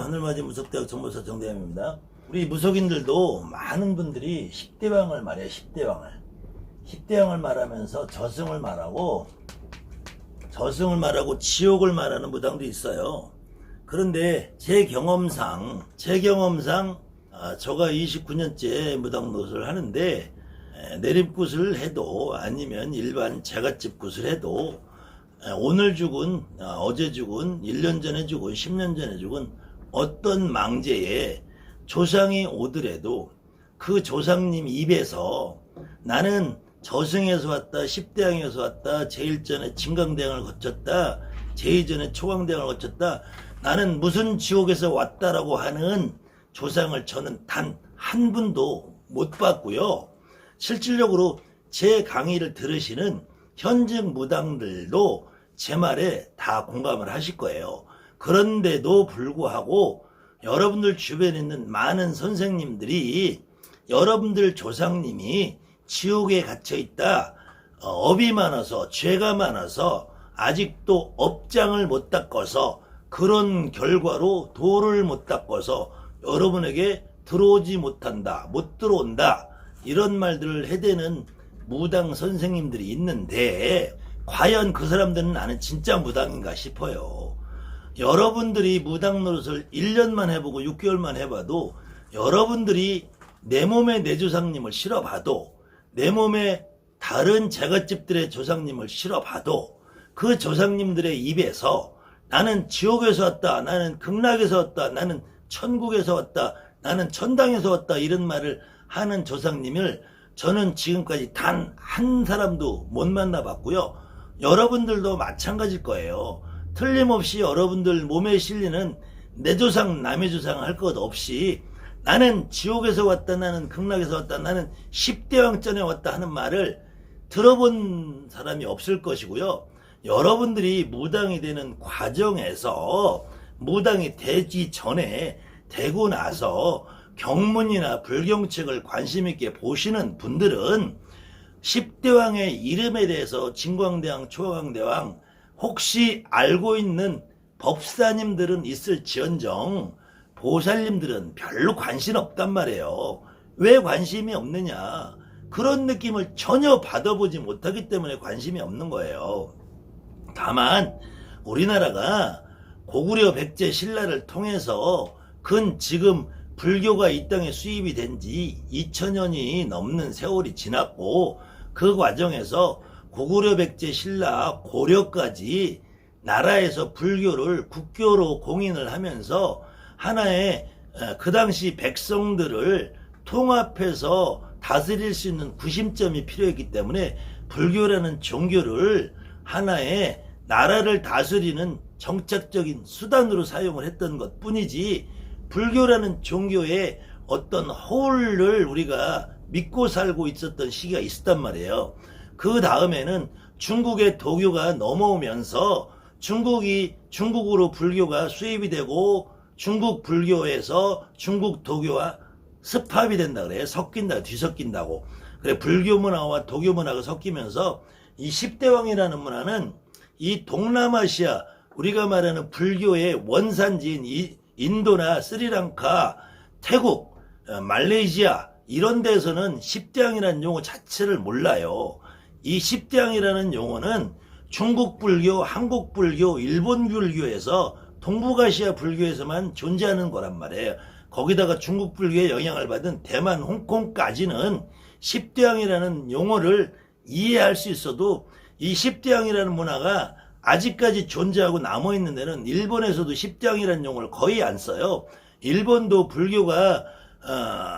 하늘맞이 무속대학 정보사 정대함입니다. 우리 무속인들도 많은 분들이 10대왕을 말해요. 10대왕을 말하면서 저승을 말하고 지옥을 말하는 무당도 있어요. 그런데 제 경험상 저가 29년째 무당 노릇을 하는데 내림굿을 해도 아니면 일반 제갓집 굿을 해도 오늘 죽은 어제 죽은 1년 전에 죽은 10년 전에 죽은 어떤 망제에 조상이 오더라도 그 조상님 입에서 나는 저승에서 왔다, 10대왕에서 왔다, 제1전에 진강대왕을 거쳤다, 제2전에 초강대왕을 거쳤다, 나는 무슨 지옥에서 왔다라고 하는 조상을 저는 단 한 분도 못 봤고요. 실질적으로 제 강의를 들으시는 현직 무당들도 제 말에 다 공감을 하실 거예요. 그런데도 불구하고 여러분들 주변에 있는 많은 선생님들이 여러분들 조상님이 지옥에 갇혀있다, 업이 많아서 죄가 많아서 아직도 업장을 못 닦아서 그런 결과로 도를 못 닦아서 여러분에게 들어오지 못한다, 못 들어온다, 이런 말들을 해대는 무당 선생님들이 있는데 과연 그 사람들은 나는 진짜 무당인가 싶어요. 여러분들이 무당 노릇을 1년만 해보고 6개월만 해봐도 여러분들이 내 몸에 내 조상님을 실어봐도 내 몸에 다른 제갓집들의 조상님을 실어봐도 그 조상님들의 입에서 나는 지옥에서 왔다, 나는 극락에서 왔다, 나는 천국에서 왔다, 나는 천당에서 왔다, 이런 말을 하는 조상님을 저는 지금까지 단 한 사람도 못 만나봤고요. 여러분들도 마찬가지일 거예요. 틀림없이 여러분들 몸에 실리는 내 조상 남의 조상 할 것 없이 나는 지옥에서 왔다, 나는 극락에서 왔다, 나는 10대왕전에 왔다 하는 말을 들어본 사람이 없을 것이고요. 여러분들이 무당이 되는 과정에서 무당이 되기 전에 되고 나서 경문이나 불경책을 관심 있게 보시는 분들은 10대왕의 이름에 대해서 진광대왕, 초강대왕 혹시 알고 있는 법사님들은 있을지언정 보살님들은 별로 관심 없단 말이에요. 왜 관심이 없느냐? 그런 느낌을 전혀 받아보지 못하기 때문에 관심이 없는 거예요. 다만 우리나라가 고구려 백제 신라를 통해서 지금 불교가 이 땅에 수입이 된 지 2000년이 넘는 세월이 지났고 그 과정에서 고구려 백제 신라 고려까지 나라에서 불교를 국교로 공인을 하면서 하나의 그 당시 백성들을 통합해서 다스릴 수 있는 구심점이 필요했기 때문에 불교라는 종교를 하나의 나라를 다스리는 정착적인 수단으로 사용을 했던 것 뿐이지 불교라는 종교의 어떤 허울을 우리가 믿고 살고 있었던 시기가 있었단 말이에요. 그 다음에는 중국의 도교가 넘어오면서 중국으로 불교가 수입이 되고 중국 불교에서 중국 도교와 습합이 된다 그래요. 뒤섞인다고. 그래, 불교 문화와 도교 문화가 섞이면서 이 10대왕이라는 문화는 이 동남아시아, 우리가 말하는 불교의 원산지인 인도나 스리랑카, 태국, 말레이시아 이런 데서는 10대왕이라는 용어 자체를 몰라요. 이 10대왕이라는 용어는 중국 불교, 한국 불교, 일본 불교에서 동북아시아 불교에서만 존재하는 거란 말이에요. 거기다가 중국 불교의 영향을 받은 대만, 홍콩까지는 10대왕이라는 용어를 이해할 수 있어도 이 10대왕이라는 문화가 아직까지 존재하고 남아있는 데는 일본에서도 10대왕이라는 용어를 거의 안 써요. 일본도 불교가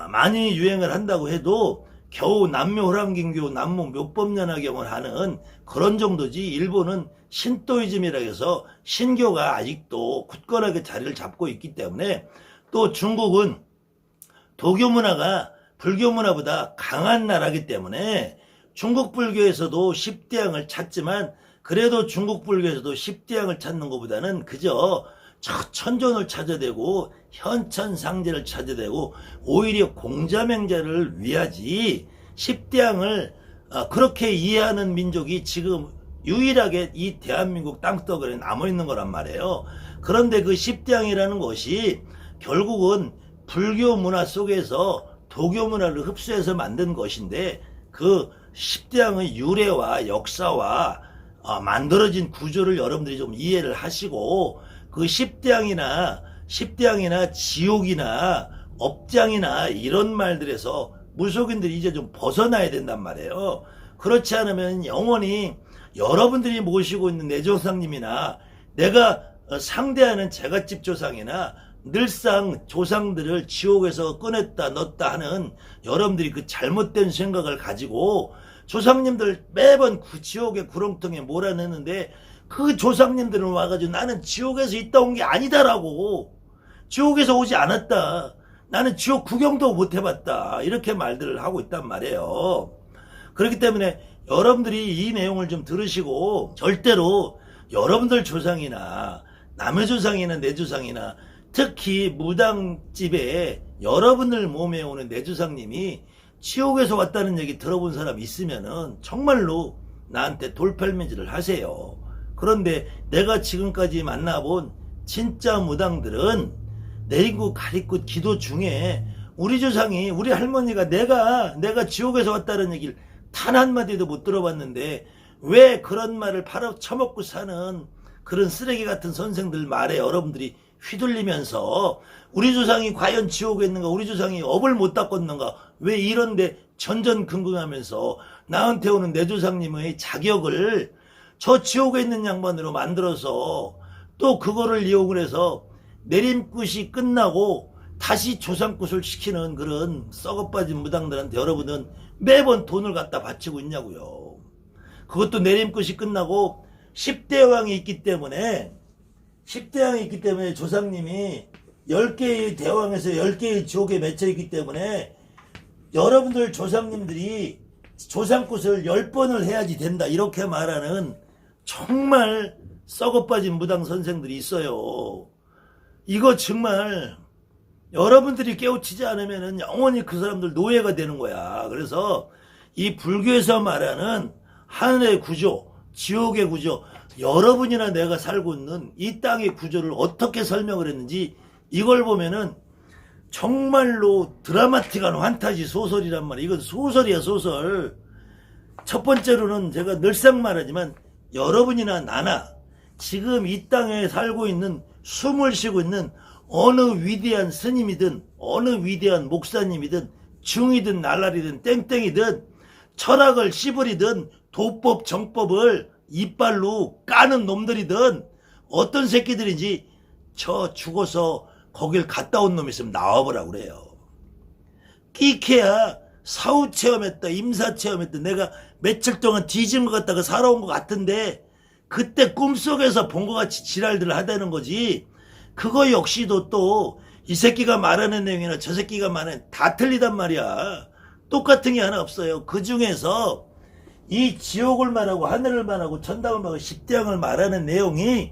많이 유행을 한다고 해도 겨우 남묘호랑긴교, 남몽묘법연화경을 하는 그런 정도지 일본은 신도이즘이라 해서 신교가 아직도 굳건하게 자리를 잡고 있기 때문에 또 중국은 도교 문화가 불교 문화보다 강한 나라이기 때문에 중국 불교에서도 10대왕을 찾지만 그래도 중국 불교에서도 10대왕을 찾는 것보다는 그저 천존을 찾아대고 현천상제를 찾아대고 오히려 공자맹자를 위하지 10대왕을 그렇게 이해하는 민족이 지금 유일하게 이 대한민국 땅덩어리에 남아있는 거란 말이에요. 그런데 그 십대양이라는 것이 결국은 불교 문화 속에서 도교 문화를 흡수해서 만든 것인데, 그 십대양의 유래와 역사와 만들어진 구조를 여러분들이 좀 이해를 하시고, 그 십대양이나 지옥이나 업장이나 이런 말들에서 무속인들이 이제 좀 벗어나야 된단 말이에요. 그렇지 않으면 영원히 여러분들이 모시고 있는 내 조상님이나 내가 상대하는 제갓집 조상이나 늘상 조상들을 지옥에서 꺼냈다 넣었다 하는 여러분들이 그 잘못된 생각을 가지고 조상님들 매번 그 지옥의 구렁텅이에 몰아넣는데, 그 조상님들은 와가지고 나는 지옥에서 있다 온 게 아니다라고, 지옥에서 오지 않았다, 나는 지옥 구경도 못 해봤다, 이렇게 말들을 하고 있단 말이에요. 그렇기 때문에 여러분들이 이 내용을 좀 들으시고, 절대로 여러분들 조상이나 남의 조상이나 내 조상이나 특히 무당집에 여러분들 몸에 오는 내 조상님이 지옥에서 왔다는 얘기 들어본 사람 있으면은 정말로 나한테 돌팔매질을 하세요. 그런데 내가 지금까지 만나본 진짜 무당들은 내리고 가리고 기도 중에 우리 조상이, 우리 할머니가 내가 지옥에서 왔다는 얘기를 단 한마디도 못 들어봤는데, 왜 그런 말을 팔아쳐먹고 사는 그런 쓰레기 같은 선생들 말에 여러분들이 휘둘리면서 우리 조상이 과연 지옥에 있는가, 우리 조상이 업을 못 닦았는가, 왜 이런데 전전긍긍하면서 나한테 오는 내 조상님의 자격을 저 지옥에 있는 양반으로 만들어서 또 그거를 이용을 해서 내림굿이 끝나고 다시 조상굿을 시키는 그런 썩어빠진 무당들한테 여러분은 매번 돈을 갖다 바치고 있냐고요. 그것도 내림굿이 끝나고 10대왕이 있기 때문에 조상님이 10개의 대왕에서 10개의 지옥에 맺혀있기 때문에 여러분들 조상님들이 조상굿을 10번을 해야지 된다, 이렇게 말하는 정말 썩어빠진 무당 선생들이 있어요. 이거 정말 여러분들이 깨우치지 않으면 영원히 그 사람들 노예가 되는 거야. 그래서 이 불교에서 말하는 하늘의 구조, 지옥의 구조, 여러분이나 내가 살고 있는 이 땅의 구조를 어떻게 설명을 했는지 이걸 보면은 정말로 드라마틱한 환타지 소설이란 말이야. 이건 소설이야, 소설. 첫 번째로는 제가 늘상 말하지만 여러분이나 나나 지금 이 땅에 살고 있는, 숨을 쉬고 있는 어느 위대한 스님이든 어느 위대한 목사님이든 중이든 날라리든 땡땡이든 철학을 씨부리든 도법 정법을 이빨로 까는 놈들이든 어떤 새끼들인지 저 죽어서 거길 갔다 온 놈 있으면 나와보라고 그래요. 끼케야 사후 체험했다, 임사 체험했다, 내가 며칠 동안 뒤진 것 같다가 살아온 것 같은데 그때 꿈속에서 본 것 같이 지랄들을 하다는 거지. 그거 역시도 또 이 새끼가 말하는 내용이나 저 새끼가 말하는 다 틀리단 말이야. 똑같은 게 하나 없어요. 그 중에서 이 지옥을 말하고 하늘을 말하고 천당을 말하고 십대양을 말하는 내용이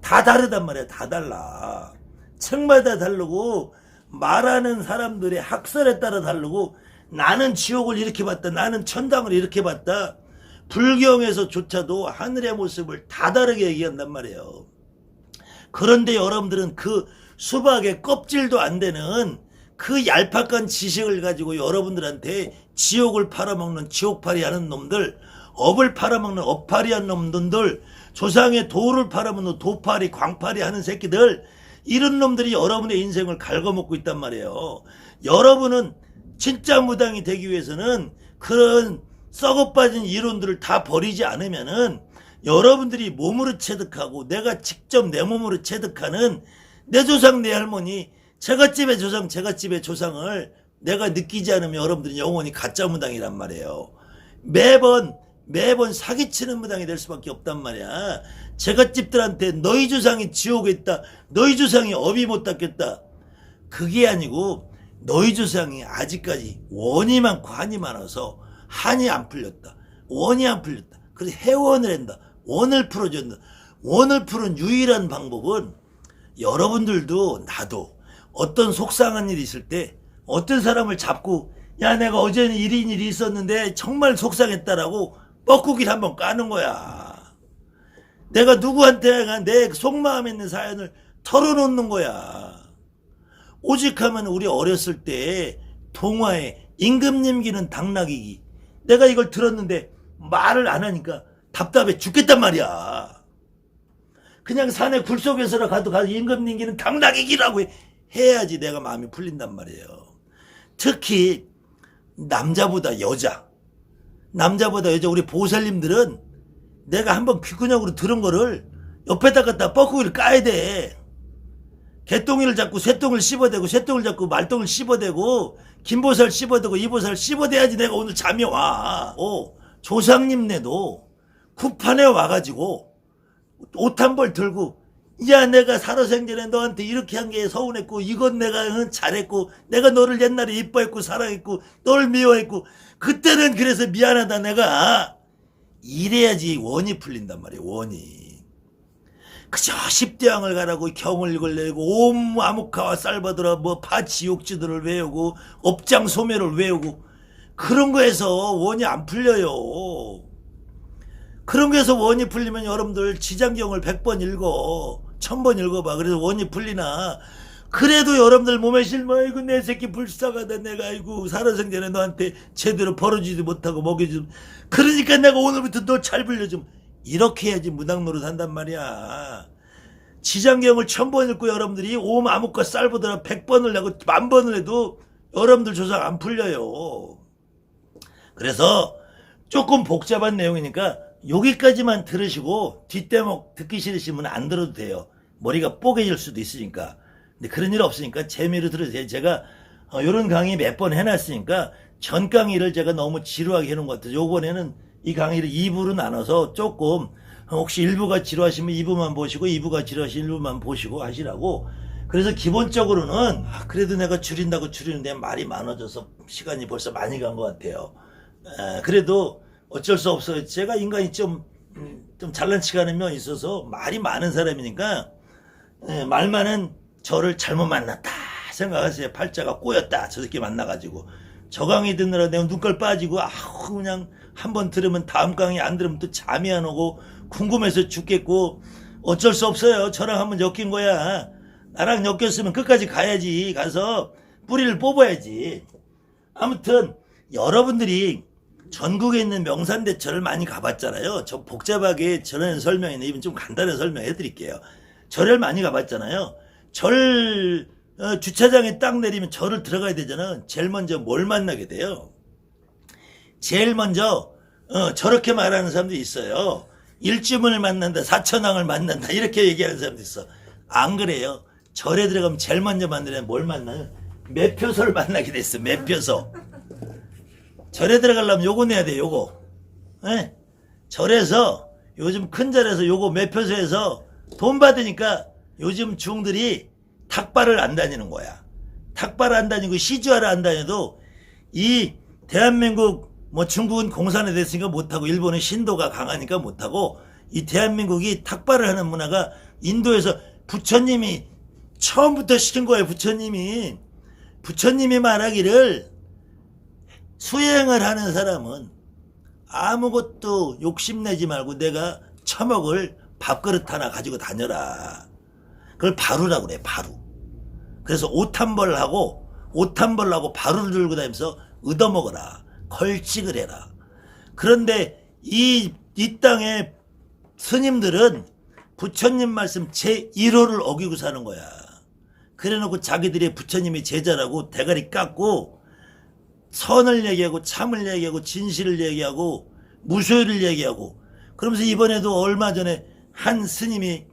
다 다르단 말이야. 다 달라. 층마다 다르고 말하는 사람들의 학설에 따라 다르고, 나는 지옥을 이렇게 봤다, 나는 천당을 이렇게 봤다, 불경에서조차도 하늘의 모습을 다 다르게 얘기한단 말이에요. 그런데 여러분들은 그 수박의 껍질도 안 되는 그 얄팍한 지식을 가지고 여러분들한테 지옥을 팔아먹는 지옥팔이 하는 놈들, 업을 팔아먹는 업팔이 하는 놈들, 조상의 도를 팔아먹는 도팔이 광팔이 하는 새끼들, 이런 놈들이 여러분의 인생을 갉아먹고 있단 말이에요. 여러분은 진짜 무당이 되기 위해서는 그런 썩어빠진 이론들을 다 버리지 않으면은 여러분들이 몸으로 체득하고 내가 직접 내 몸으로 체득하는 내 조상 내 할머니 제갓집의 조상 제갓집의 조상을 내가 느끼지 않으면 여러분들은 영원히 가짜 무당이란 말이에요. 매번 사기치는 무당이 될 수밖에 없단 말이야. 제갓집들한테 너희 조상이 지옥에 있다, 너희 조상이 업이 못 닦겠다, 그게 아니고 너희 조상이 아직까지 원이 많고 한이 많아서 한이 안 풀렸다, 원이 안 풀렸다, 그래서 해원을 한다, 원을 풀어준다. 원을 푸는 유일한 방법은 여러분들도 나도 어떤 속상한 일이 있을 때 어떤 사람을 잡고, 야 내가 어제는 이런 일이 있었는데 정말 속상했다라고 뻐꾸기를 한번 까는 거야. 내가 누구한테 내 속마음에 있는 사연을 털어놓는 거야. 오직하면 우리 어렸을 때 동화에 임금님기는 당나귀기. 내가 이걸 들었는데 말을 안 하니까 답답해 죽겠단 말이야. 그냥 산에 굴속에서라 가도 임금님기는 당나귀기라고 해야지 내가 마음이 풀린단 말이에요. 특히 남자보다 여자 우리 보살님들은 내가 한번 귓근육으로 들은 거를 옆에다 갖다 뻐꾸기를 까야 돼. 개똥이를 잡고 새똥을 씹어대고 새똥을 잡고 말똥을 씹어대고 김보살 씹어대고 이보살 씹어대야지 내가 오늘 잠이 와. 조상님네도 구판에 와가지고 옷 한 벌 들고 야 내가 살아생전에 너한테 이렇게 한 게 서운했고 이건 내가 잘했고 내가 너를 옛날에 이뻐했고 사랑했고 너를 미워했고 그때는 그래서 미안하다 내가 이래야지 원이 풀린단 말이에요. 원이. 그저 십대왕을 가라고 경을 읽으려고 옴 아무카와 쌀바드라 뭐 파지옥지들을 외우고 업장소매를 외우고 그런 거에서 원이 안 풀려요. 그런 거에서 원이 풀리면 여러분들 지장경을 100번 읽어 1000번 읽어봐. 그래서 원이 풀리나. 그래도 여러분들 몸에 실마 아이고 내 새끼 불쌍하다 내가 아이고 살아생전에 너한테 제대로 벌어주지 못하고 먹여주지 그러니까 내가 오늘부터 너 잘 불려좀 이렇게 해야지 무당노릇 한단 말이야. 지장경을 1000번 읽고 여러분들이 옴 아무까 쌀보더라 100번을 내고 10,000번을 해도 여러분들 조상 안 풀려요. 그래서 조금 복잡한 내용이니까 여기까지만 들으시고 뒷대목 듣기 싫으시면 안 들어도 돼요. 머리가 뽀개질 수도 있으니까. 근데 그런 일 없으니까 재미로 들으세요. 제가 이런 강의 몇 번 해놨으니까 전 강의를 제가 너무 지루하게 해놓은 것 같아요. 요번에는 이 강의를 2부로 나눠서 조금 혹시 1부가 지루하시면 2부만 보시고 2부가 지루하시면 1부만 보시고 하시라고. 그래서 기본적으로는 그래도 내가 줄인다고 줄이는데 말이 많아져서 시간이 벌써 많이 간 것 같아요. 그래도 어쩔 수 없어요. 제가 인간이 좀 잘난 치가는 면이 있어서 말이 많은 사람이니까 말 많은 저를 잘못 만났다 생각하세요. 팔자가 꼬였다. 저 새끼 만나가지고. 저 강의 듣느라 내가 눈깔 빠지고 그냥 한번 들으면 다음 강의 안 들으면 또 잠이 안 오고 궁금해서 죽겠고 어쩔 수 없어요. 저랑 한번 엮인 거야. 나랑 엮였으면 끝까지 가야지. 가서 뿌리를 뽑아야지. 아무튼 여러분들이 전국에 있는 명산대처를 많이 가봤잖아요. 저 복잡하게 전하는 설명이네. 이번 좀 간단히 설명해 드릴게요. 절을 많이 가봤잖아요. 절 주차장에 딱 내리면 절을 들어가야 되잖아. 제일 먼저 뭘 만나게 돼요? 제일 먼저 저렇게 말하는 사람도 있어요. 일주문을 만난다, 사천왕을 만난다 이렇게 얘기하는 사람도 있어. 안 그래요. 절에 들어가면 제일 먼저 만나면 뭘 만나요? 매표소를 만나게 됐어. 매표소. 절에 들어가려면 요거 내야 돼. 요거. 네? 절에서 요즘 큰 절에서 요거 매표소에서 돈 받으니까 요즘 중들이 탁발을 안 다니는 거야. 탁발을 안 다니고 시주하러 안 다녀도 이 대한민국 뭐 중국은 공산화 됐으니까 못하고 일본은 신도가 강하니까 못하고 이 대한민국이 탁발을 하는 문화가 인도에서 부처님이 처음부터 시킨 거예요. 부처님이 말하기를 수행을 하는 사람은 아무것도 욕심내지 말고 내가 처먹을 밥그릇 하나 가지고 다녀라. 그걸 바루라고 그래. 바루. 그래서 옷 한 벌 하고 바루를 들고 다니면서 얻어먹어라. 걸칙을 해라. 그런데 이 땅의 스님들은 부처님 말씀 제1호를 어기고 사는 거야. 그래놓고 자기들이 부처님이 제자라고 대가리 깎고 선을 얘기하고 참을 얘기하고 진실을 얘기하고 무소유를 얘기하고 그러면서 이번에도 얼마 전에 한 스님이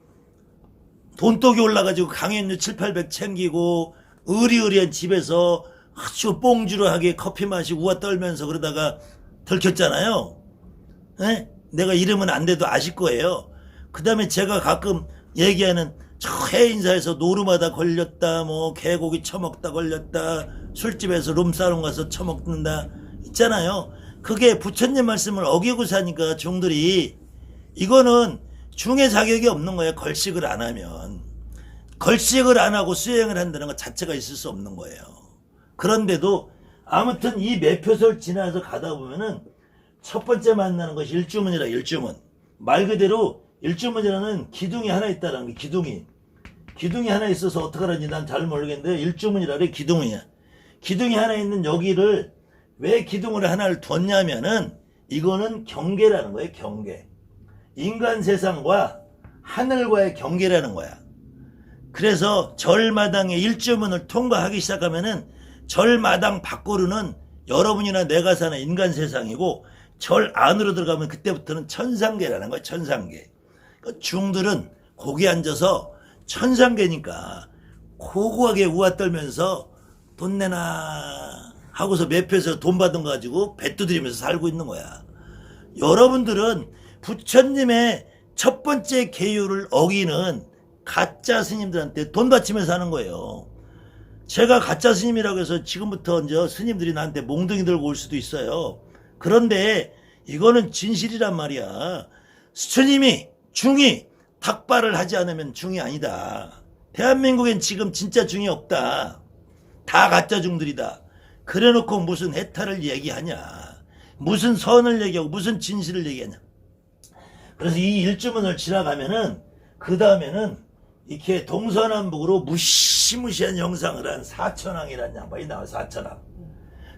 돈독이 올라가지고 강연료 7,800 챙기고 의리의리한 집에서 아주 뽕주르하게 커피 마시고 우와 떨면서 그러다가 들켰잖아요. 에? 내가 이러면 안 돼도 아실 거예요. 그 다음에 제가 가끔 얘기하는 저 해인사에서 노루마다 걸렸다 뭐 개고기 처먹다 걸렸다 술집에서 룸사롱 가서 처먹는다 있잖아요. 그게 부처님 말씀을 어기고 사니까 중들이 이거는 중의 자격이 없는 거예요. 걸식을 안 하면. 걸식을 안 하고 수행을 한다는 것 자체가 있을 수 없는 거예요. 그런데도 아무튼 이 매표소를 지나서 가다 보면은 첫 번째 만나는 것이 일주문이라. 일주문 말 그대로 일주문이라는 기둥이 하나 있다는 게 기둥이 기둥이 하나 있어서 어떡하라니 난 잘 모르겠는데 일주문이라 그래. 기둥이야. 기둥이 하나 있는 여기를 왜 기둥을 하나를 뒀냐면은 이거는 경계라는 거예요. 경계. 인간 세상과 하늘과의 경계라는 거야. 그래서 절마당의 일주문을 통과하기 시작하면은 절마당 밖으로는 여러분이나 내가 사는 인간 세상이고 절 안으로 들어가면 그때부터는 천상계라는 거야. 천상계. 중들은 거기 앉아서 천상계니까 고고하게 우아 떨면서 돈 내나 하고서 매표해서 돈 받은 거 가지고 배 두드리면서 살고 있는 거야. 여러분들은 부처님의 첫 번째 계율을 어기는 가짜 스님들한테 돈 바치면서 하는 거예요. 제가 가짜 스님이라고 해서 지금부터 이제 스님들이 나한테 몽둥이 들고 올 수도 있어요. 그런데 이거는 진실이란 말이야. 스님이 중이 탁발을 하지 않으면 중이 아니다. 대한민국엔 지금 진짜 중이 없다. 다 가짜 중들이다. 그래놓고 무슨 해탈을 얘기하냐. 무슨 선을 얘기하고 무슨 진실을 얘기하냐. 그래서 이 일주문을 지나가면은 그 다음에는 이렇게 동서남북으로 무시무시한 영상을 한 사천왕이라는 양반이 나와요. 사천왕.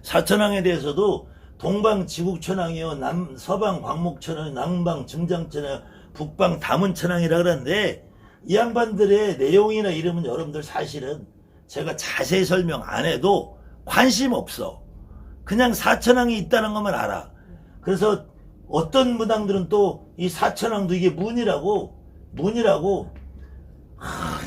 사천왕에 대해서도 동방 지국천왕이요, 서방 광목천왕, 남방 증장천왕, 북방 다문천왕이라 그러는데 이 양반들의 내용이나 이름은 여러분들 사실은 제가 자세히 설명 안 해도 관심 없어. 그냥 사천왕이 있다는 것만 알아. 그래서 어떤 무당들은 또 이 사천왕도 이게 문이라고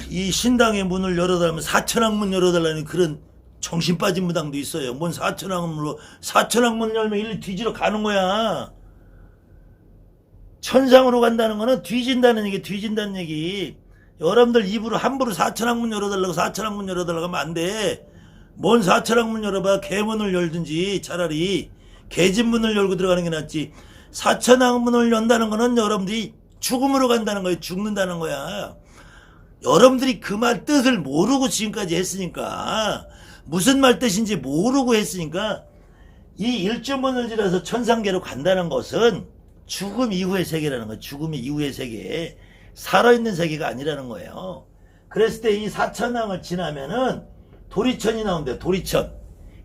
이 신당의 문을 열어달라면 사천왕 문 열어달라는 그런 정신 빠진 무당도 있어요. 뭔 사천왕문으로 사천왕 문 열면 일리 뒤지러 가는 거야. 천상으로 간다는 거는 뒤진다는 얘기. 여러분들 입으로 함부로 사천왕 문 열어달라고 사천왕 문 열어달라고 하면 안 돼. 뭔 사천왕 문 열어봐. 개문을 열든지 차라리 개집 문을 열고 들어가는 게 낫지. 사천왕 문을 연다는 거는 여러분들이 죽음으로 간다는 거예요. 죽는다는 거야. 여러분들이 그 말 뜻을 모르고 지금까지 했으니까, 무슨 말 뜻인지 모르고 했으니까, 이 일주문을 지나서 천상계로 간다는 것은 죽음 이후의 세계라는 거예요. 죽음 이후의 세계. 살아있는 세계가 아니라는 거예요. 그랬을 때 이 사천왕을 지나면은 도리천이 나온대요. 도리천.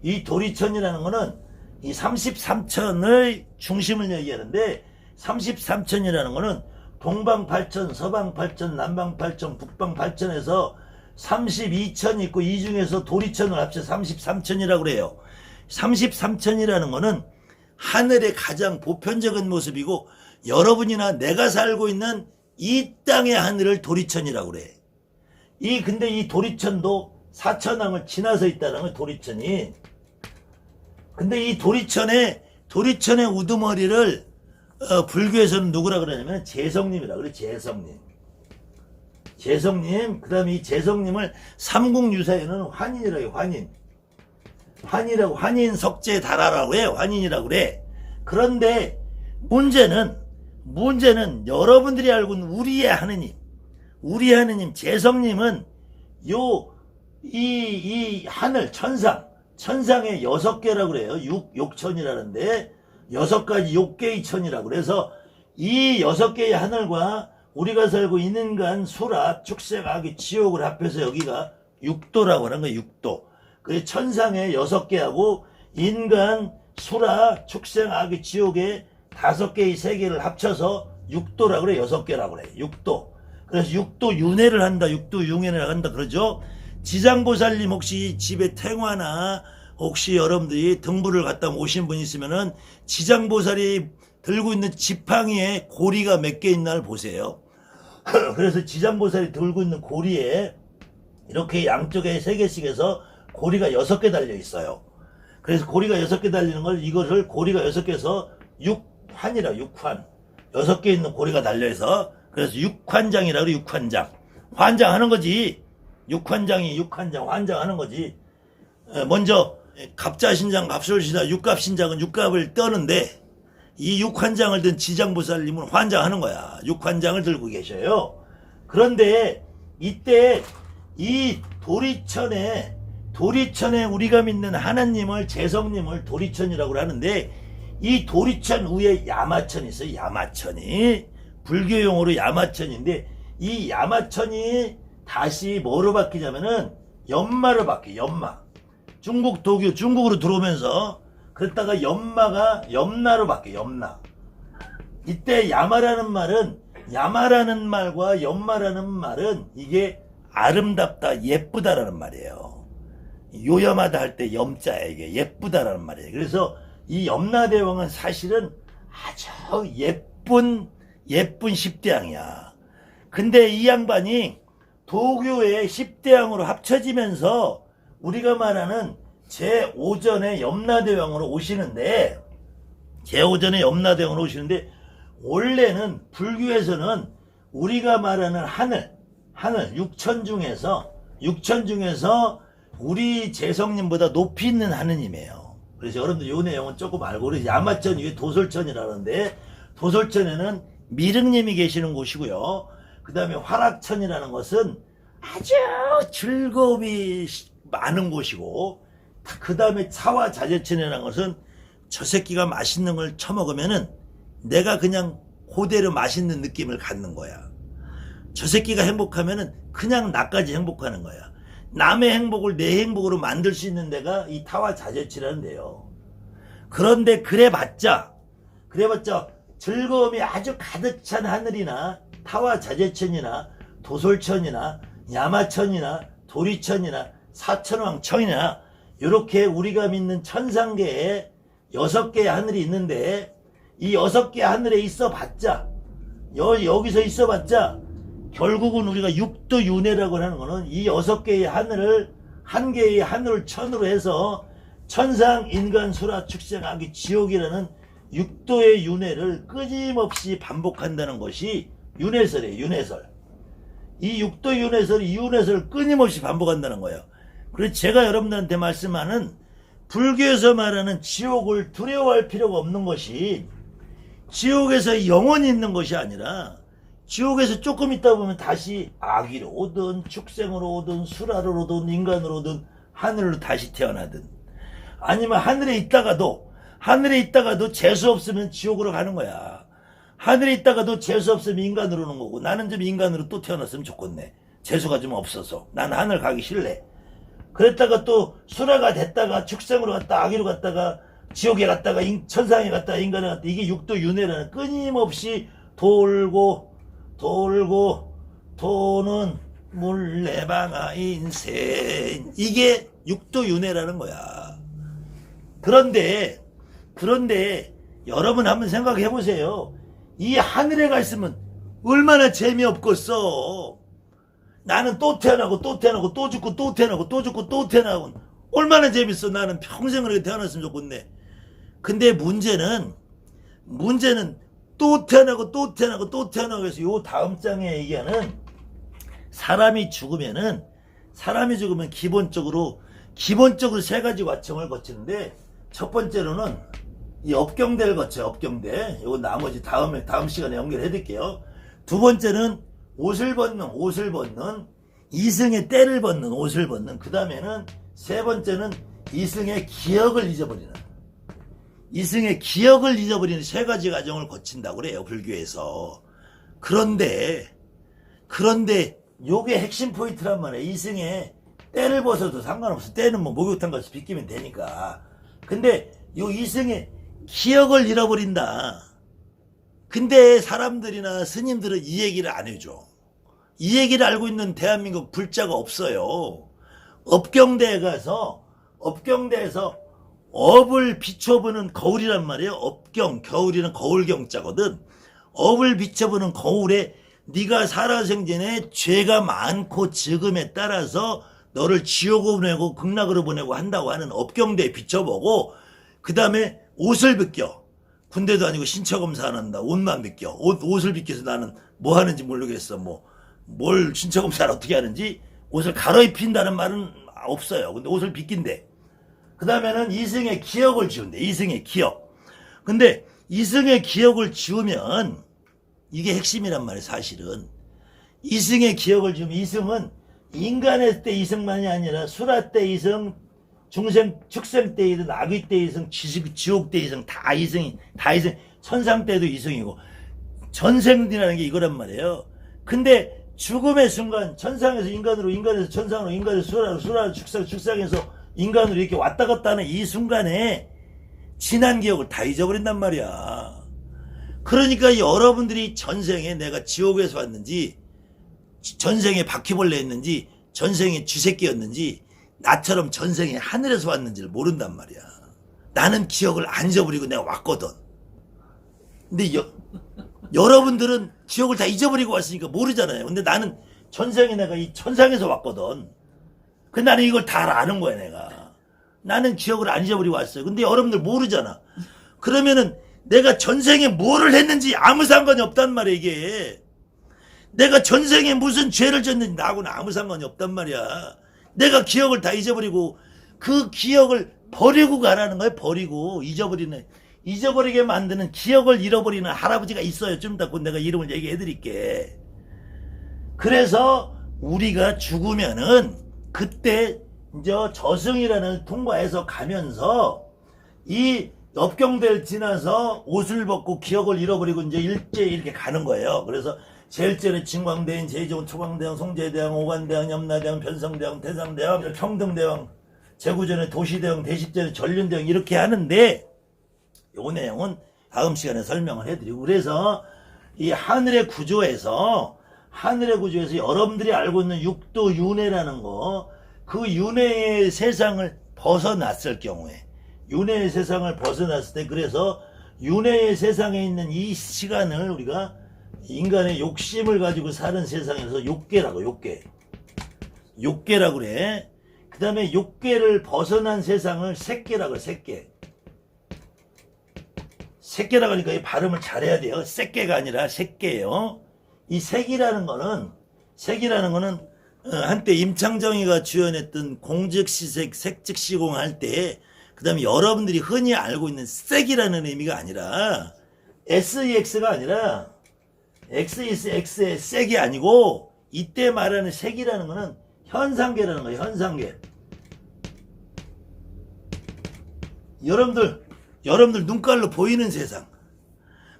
이 도리천이라는 거는 이 33천의 중심을 얘기하는데, 33천이라는 거는 동방 8천, 서방 8천, 남방 8천, 북방 8천에서 32천 있고 이 중에서 도리천을 합쳐 33천이라고 그래요. 33천이라는 거는 하늘의 가장 보편적인 모습이고 여러분이나 내가 살고 있는 이 땅의 하늘을 도리천이라고 그래. 근데 이 도리천도 사천왕을 지나서 있다는 거예요. 도리천이. 근데 이 도리천의 우두머리를 불교에서는 누구라 그러냐면 재성님이라 그래. 재성님. 그 다음에 이 재성님을 삼국유사에는 환인이라고 해요. 환인 석재 달아라고 해. 환인이라고 그래. 그런데 문제는 여러분들이 알고 있는 우리의 하느님 재성님은 이 하늘 천상의 6개라고 그래요. 욕천이라는데 6가지 욕계의 천이라고. 그래서 이 6개의 하늘과 우리가 살고 있는 인간, 수라, 축생, 악의 지옥을 합해서 여기가 6도라고 하는 거예요. 6도. 그 천상의 6개하고 인간, 수라, 축생, 악의 지옥의 5개의 세계를 합쳐서 6도라고 그래. 6개라고 그래. 6도. 그래서 6도 윤회를 한다. 6도 융회를 한다. 그러죠. 지장보살님 혹시 집에 탱화나 혹시 여러분들이 등불을 갖다 오신 분 있으면은 지장보살이 들고 있는 지팡이에 고리가 몇 개 있나를 보세요. 그래서 지장보살이 들고 있는 고리에 이렇게 양쪽에 3개씩 해서 고리가 6개 달려 있어요. 그래서 고리가 6개 달리는 걸 이거를 고리가 6개에서 6환이라 6환. 6개 있는 고리가 달려있어. 그래서 6환장이라 그래. 6환장. 환장하는 거지. 6환장이 환장하는 거지. 먼저 갑자신장, 갑술신장, 육갑신장은 육갑을 떠는데 이 육환장을 든 지장보살님은 환장하는 거야. 육환장을 들고 계셔요. 그런데 이때 이 도리천에 우리가 믿는 하나님을 재성님을 도리천이라고 하는데 이 도리천 위에 야마천이 있어요. 야마천이 불교용어로 야마천인데 이 야마천이 다시 뭐로 바뀌냐면은 연마로 바뀌어. 연마. 중국 도교 중국으로 들어오면서 그랬다가 연마가 염나로 바뀌어. 염나. 이때 야마라는 말과 연마라는 말은 이게 아름답다, 예쁘다라는 말이에요. 요염하다 할 때 염자야. 이게 예쁘다라는 말이에요. 그래서 이 염라대왕은 사실은 아주 예쁜 10대왕이야. 근데 이 양반이 도교의 10대왕으로 합쳐지면서 우리가 말하는 제5전의 염라대왕으로 오시는데, 원래는 불교에서는 우리가 말하는 하늘 육천 중에서 우리 재성님보다 높이 있는 하느님이에요. 그래서 여러분들 이 내용은 조금 알고, 우리 야마천 위에 도솔천이라는데, 도솔천에는 미륵님이 계시는 곳이고요. 그 다음에 화락천이라는 것은 아주 즐거움이 많은 곳이고, 그 다음에 차와 자재천이라는 것은 저 새끼가 맛있는 걸 처먹으면은 내가 그냥 그대로 맛있는 느낌을 갖는 거야. 저 새끼가 행복하면은 그냥 나까지 행복하는 거야. 남의 행복을 내 행복으로 만들 수 있는 데가 이 타와 자재치라는 데요. 그런데 그래봤자 즐거움이 아주 가득 찬 하늘이나 타와 자재천이나 도솔천이나 야마천이나 도리천이나 사천왕천이나 이렇게 우리가 믿는 천상계에 6개의 하늘이 있는데, 이 6개 하늘에 있어봤자, 여기서 있어봤자 결국은 우리가 육도윤회라고 하는 거는 이 6개의 하늘을, 한 개의 하늘을 천으로 해서 천상, 인간, 수라, 축생, 악이, 지옥이라는 육도의 윤회를 끊임없이 반복한다는 것이 윤회설이에요. 윤회설. 이 육도 윤회설을 끊임없이 반복한다는 거예요. 그래서 제가 여러분들한테 말씀하는 불교에서 말하는 지옥을 두려워할 필요가 없는 것이, 지옥에서 영원히 있는 것이 아니라 지옥에서 조금 있다 보면 다시 악이로 오든 축생으로 오든 수라로 오든 인간으로 오든 하늘로 다시 태어나든, 아니면 하늘에 있다가도 재수 없으면 지옥으로 가는 거야. 하늘에 있다가도 재수 없으면 인간으로 오는 거고, 나는 좀 인간으로 또 태어났으면 좋겠네. 재수가 좀 없어서 나는 하늘 가기 싫네. 그랬다가 또 수라가 됐다가 축생으로 갔다 악이로 갔다가 지옥에 갔다가 천상에 갔다가 인간에 갔다, 이게 육도윤회라는 끊임없이 돌고 도는 물레방아 인생, 이게 육도윤회라는 거야. 그런데 여러분 한번 생각해 보세요. 이 하늘에 가 있으면 얼마나 재미없겠어. 나는 또 태어나고 또 죽고 또 태어나고 또 죽고 또 태어나고 얼마나 재밌어. 나는 평생 그렇게 태어났으면 좋겠네. 근데 문제는 또 태어나고 해서 요 다음 장에 얘기하는 사람이 죽으면 기본적으로 3가지 과정을 거치는데, 첫 번째로는 이 업경대를 거쳐요. 업경대. 이거 나머지 다음 시간에 연결해 드릴게요. 두 번째는 옷을 벗는 이승의 때를 벗는 옷을 벗는, 그 다음에는 세 번째는 이승의 기억을 잊어버리는 3가지 과정을 거친다고 그래요, 불교에서. 그런데 요게 핵심 포인트란 말이에요. 이승의 때를 벗어도 상관없어. 때는 뭐 목욕탕 가서 빗기면 되니까. 근데 요 이승의 기억을 잃어버린다. 근데 사람들이나 스님들은 이 얘기를 안 해줘. 이 얘기를 알고 있는 대한민국 불자가 없어요. 업경대에서 업을 비춰보는 거울이란 말이에요. 업경, 겨울이는 거울경자거든. 업을 비춰보는 거울에 네가 살아생전에 죄가 많고 적음에 따라서 너를 지옥으로 보내고 극락으로 보내고 한다고 하는 업경대에 비춰보고, 그 다음에 옷을 벗겨. 군대도 아니고 신체검사 안 한다. 옷만 벗겨. 옷을 벗겨서 나는 뭐 하는지 모르겠어. 뭘 신체검사를 어떻게 하는지. 옷을 갈아입힌다는 말은 없어요. 근데 옷을 벗긴대. 그 다음에는 이승의 기억을 지운대. 이승의 기억. 근데 이승의 기억을 지우면 이게 핵심이란 말이에요, 사실은. 이승의 기억을 지우면, 이승은 인간의 때 이승만이 아니라 수라 때 이승, 축생 때 이승, 악의 때 이승, 지옥 때 이승, 다 이승. 천상 때도 이승이고 전생이라는 게 이거란 말이에요. 근데 죽음의 순간 천상에서 인간으로, 인간에서 천상으로, 인간에서 수라로, 수라로 축상에서 인간으로 이렇게 왔다 갔다 하는 이 순간에 지난 기억을 다 잊어버린단 말이야. 그러니까 여러분들이 전생에 내가 지옥에서 왔는지, 전생에 바퀴벌레였는지, 전생에 쥐새끼였는지, 나처럼 전생에 하늘에서 왔는지를 모른단 말이야. 나는 기억을 안 잊어버리고 내가 왔거든. 근데 여러분들은 기억을 다 잊어버리고 왔으니까 모르잖아요. 근데 나는 전생에 내가 이 천상에서 왔거든. 근데 나는 이걸 다 아는 거야, 내가. 나는 기억을 안 잊어버리고 왔어요. 근데 여러분들 모르잖아. 그러면은 내가 전생에 뭐를 했는지 아무 상관이 없단 말이야, 이게. 내가 전생에 무슨 죄를 졌는지 나하고는 아무 상관이 없단 말이야. 내가 기억을 다 잊어버리고 그 기억을 버리고 가라는 거예요. 버리고 잊어버리게 만드는, 기억을 잃어버리는 할아버지가 있어요. 좀 이따 곧 내가 이름을 얘기해 드릴게. 그래서 우리가 죽으면은 그때 이제 저승이라는 통과해서 가면서 이 업경대를 지나서 옷을 벗고 기억을 잃어버리고 이제 일제 이렇게 가는 거예요. 그래서 제일제는 진광대왕, 제이종, 초광대왕, 송제대왕, 오관대왕, 염라대왕, 변성대왕, 태상대왕, 평등대왕, 제구전에 도시대왕, 대식전에 전륜대왕 이렇게 하는데, 요 내용은 다음 시간에 설명을 해드리고, 그래서 이 하늘의 구조에서 여러분들이 알고 있는 육도 윤회라는 거, 그 윤회의 세상을 벗어났을 경우에, 윤회의 세상을 벗어났을 때, 그래서 윤회의 세상에 있는 이 시간을 우리가 인간의 욕심을 가지고 사는 세상에서 욕계라고, 욕계라고 그래. 그 다음에 욕계를 벗어난 세상을 색계라고 해, 색계. 색계라고 하니까 이 발음을 잘해야 돼요. 색계가 아니라 색계예요. 이 색이라는 거는 한때 임창정이가 주연했던 공즉시색 색즉시공 할 때, 그 다음에 여러분들이 흔히 알고 있는 색이라는 의미가 아니라, SEX가 아니라 XSX의 색이 아니고, 이때 말하는 색이라는 거는 현상계라는 거예요. 현상계. 여러분들 눈깔로 보이는 세상.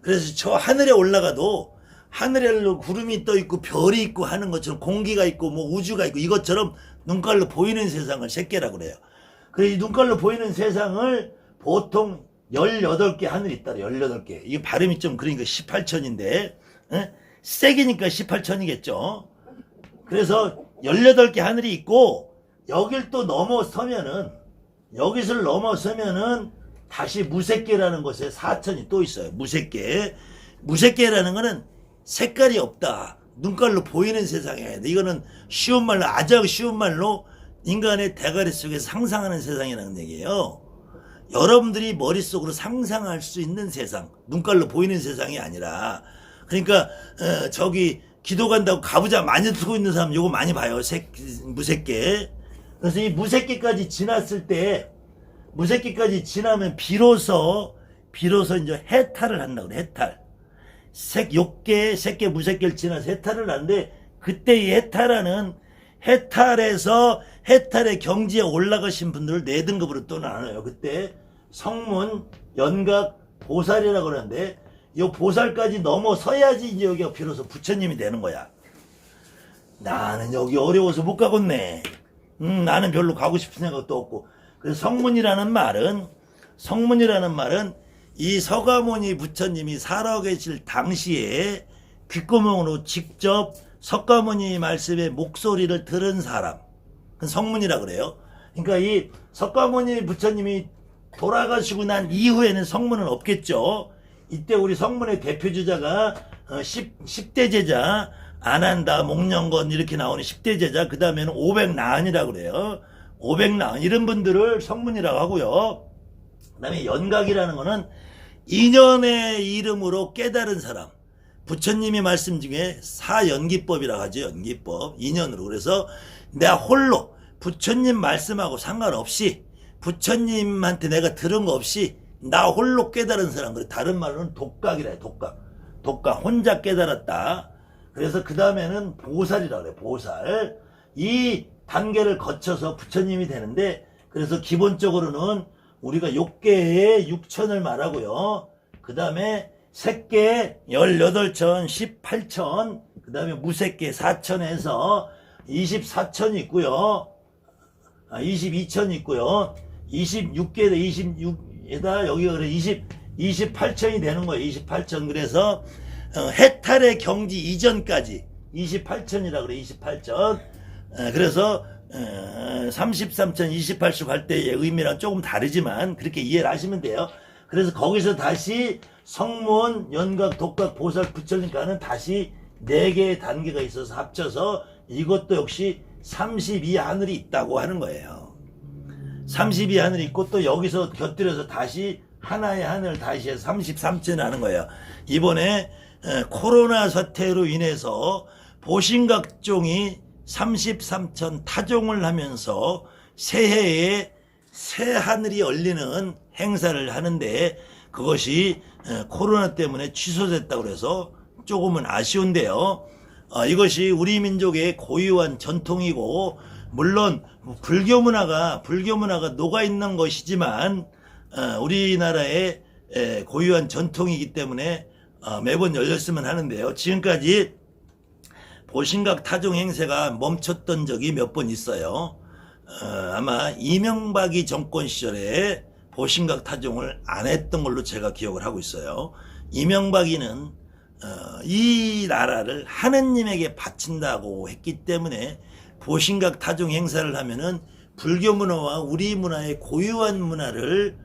그래서 저 하늘에 올라가도 하늘에 구름이 떠 있고 별이 있고 하는 것처럼, 공기가 있고 뭐 우주가 있고 이것처럼 눈깔로 보이는 세상을 색계라고 그래요. 그래서 이 눈깔로 보이는 세상을 보통 18개 하늘이 있다. 18개. 이게 발음이 좀 그러니까 18천인데, 색이니까 18천이겠죠. 그래서 18개 하늘이 있고, 여길 또 여기서 넘어서면은 다시 무색계라는 곳에 4천이 또 있어요. 무색계. 무색계라는 거는 색깔이 없다. 눈깔로 보이는 세상이야. 이거는 쉬운 말로, 아주 쉬운 말로 인간의 대가리 속에서 상상하는 세상이라는 얘기예요. 여러분들이 머릿속으로 상상할 수 있는 세상, 눈깔로 보이는 세상이 아니라, 그러니까 저기 기도 간다고 가부좌 많이 쓰고 있는 사람 요거 많이 봐요. 무색계. 그래서 이 무색계까지 지났을 때, 무색계까지 지나면 비로소 이제 해탈을 한다고 그래. 해탈. 욕계, 색계, 무색계를 지나서 해탈을 하는데, 그때 이 해탈의 경지에 올라가신 분들을 4등급으로 또 나눠요. 그때 성문, 연각, 보살이라고 그러는데, 이 보살까지 넘어서야지 이제 여기가 비로소 부처님이 되는 거야. 나는 여기 어려워서 못 가겠네. 나는 별로 가고 싶은 생각도 없고. 그래서 성문이라는 말은 이 서가모니 부처님이 살아계실 당시에 귓구멍으로 직접 석가모니 말씀의 목소리를 들은 사람, 성문이라 그래요. 그러니까 이 석가모니 부처님이 돌아가시고 난 이후에는 성문은 없겠죠. 이때 우리 성문의 대표 주자가 10대 제자, 안한다, 목련건 이렇게 나오는 10대 제자, 그 다음에는 500나은이라고 그래요. 500나은 이런 분들을 성문이라고 하고요. 그 다음에 연각이라는 거는 인연의 이름으로 깨달은 사람. 부처님이 말씀 중에 사연기법이라고 하죠. 연기법. 인연으로. 그래서 내가 홀로 부처님 말씀하고 상관없이, 부처님한테 내가 들은 거 없이 나 홀로 깨달은 사람. 그래. 다른 말로는 독각이라 해요. 독각. 혼자 깨달았다. 그래서 그 다음에는 보살이라고 그래요. 보살. 이 단계를 거쳐서 부처님이 되는데, 그래서 기본적으로는 우리가 욕계의 6천을 말하고요. 그 다음에 색계 18천, 18천, 그 그 다음에 무색계 4천에서 24천 있고요. 22천 있고요. 26개에다 26에다 여기가 그래 28천이 되는 거예요. 28천. 그래서 해탈의 경지 이전까지 28천이라 그래. 28천. 그래서 33천 28수 갈 때의 의미랑 조금 다르지만 그렇게 이해를 하시면 돼요. 그래서 거기서 다시 성문, 연각, 독각, 보살, 부처님과는 다시 4개의 단계가 있어서 합쳐서 이것도 역시 32하늘이 있다고 하는 거예요. 32하늘이 있고 또 여기서 곁들여서 다시 하나의 하늘 다시 해서 33천 하는 거예요. 이번에 코로나 사태로 인해서 보신각종이 33천 타종을 하면서 새해에 새 하늘이 열리는 행사를 하는데 그것이 코로나 때문에 취소됐다고 해서 조금은 아쉬운데요. 이것이 우리 민족의 고유한 전통이고 물론 불교 문화가 녹아 있는 것이지만 우리나라의 고유한 전통이기 때문에 매번 열렸으면 하는데요. 지금까지 보신각 타종 행세가 멈췄던 적이 몇 번 있어요. 아마 이명박이 정권 시절에 보신각 타종을 안 했던 걸로 제가 기억을 하고 있어요. 이명박이는 이 나라를 하느님에게 바친다고 했기 때문에 보신각 타종 행사를 하면은 불교 문화와 우리 문화의 고유한 문화를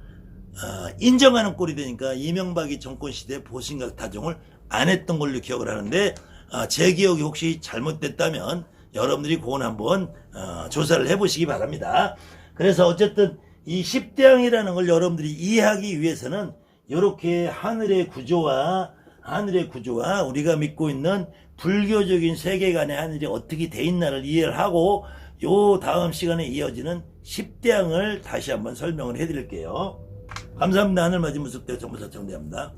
인정하는 꼴이 되니까 이명박이 정권 시대에 보신각 타종을 안 했던 걸로 기억을 하는데 제 기억이 혹시 잘못됐다면 여러분들이 그건 한번 조사를 해보시기 바랍니다. 그래서 어쨌든 이 십대항이라는 걸 여러분들이 이해하기 위해서는 이렇게 하늘의 구조와 우리가 믿고 있는 불교적인 세계관의 하늘이 어떻게 돼 있나를 이해를 하고 요 다음 시간에 이어지는 십대항을 다시 한번 설명을 해드릴게요. 감사합니다. 하늘맞이 무속대 정보사청대합니다.